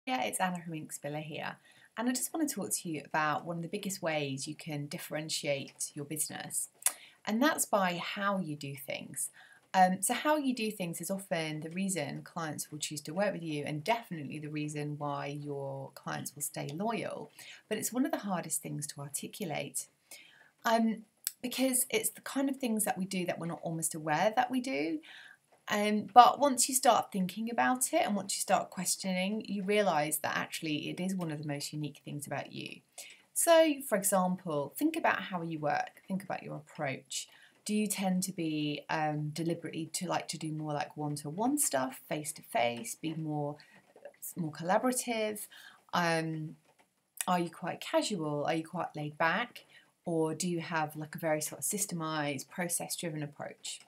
Yeah, it's Anna from Inkspiller here, and I just want to talk to you about one of the biggest ways you can differentiate your business, and that's by how you do things. So, how you do things is often the reason clients will choose to work with you, and definitely the reason why your clients will stay loyal. But it's one of the hardest things to articulate. Um, because it's the kind of things that we do that we're not almost aware that we do. But once you start thinking about it and once you start questioning, you realise that actually it is one of the most unique things about you. So, for example, think about how you work, think about your approach. Do you tend to be deliberately to like to do more like one-to-one stuff, face-to-face, be more collaborative? Um, are you quite casual? Are you quite laid back? Or do you have like a very sort of systemized, process-driven approach?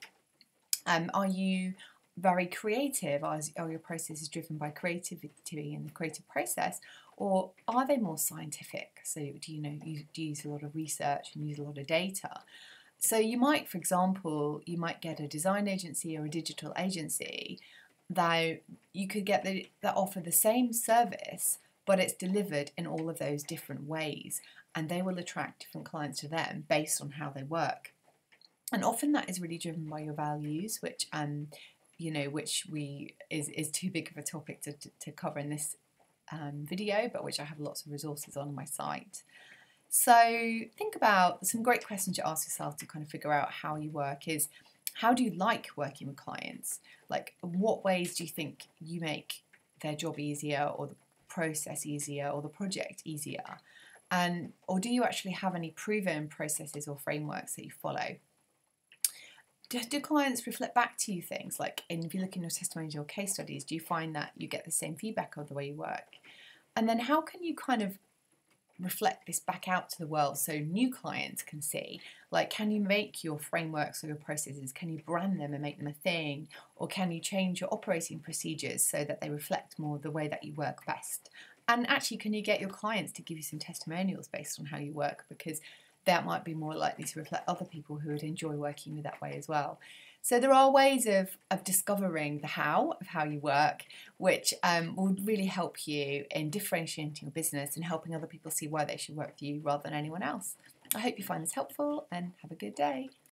Are you very creative? Are your processes driven by creativity and the creative process, or are they more scientific? So do you use a lot of research and use a lot of data? So you might, for example, you might get a design agency or a digital agency that you could get that offer the same service, but it's delivered in all of those different ways, and they will attract different clients to them based on how they work. And often that is really driven by your values, which which we is too big of a topic to cover in this video, but which I have lots of resources on my site. So think about some great questions to ask yourself to kind of figure out how you work is, how do you like working with clients? Like, what ways do you think you make their job easier, or the process easier, or the project easier? And or do you actually have any proven processes or frameworks that you follow? Do clients reflect back to you things like, and if you look in your testimonials or case studies, do you find that you get the same feedback of the way you work? And then how can you kind of reflect this back out to the world so new clients can see? Like, can you make your frameworks or your processes, can you brand them and make them a thing? Or can you change your operating procedures so that they reflect more the way that you work best? And actually, can you get your clients to give you some testimonials based on how you work? Because that might be more likely to reflect other people who would enjoy working with that way as well. So there are ways of discovering the how of how you work, which will really help you in differentiating your business and helping other people see why they should work with you rather than anyone else. I hope you find this helpful and have a good day.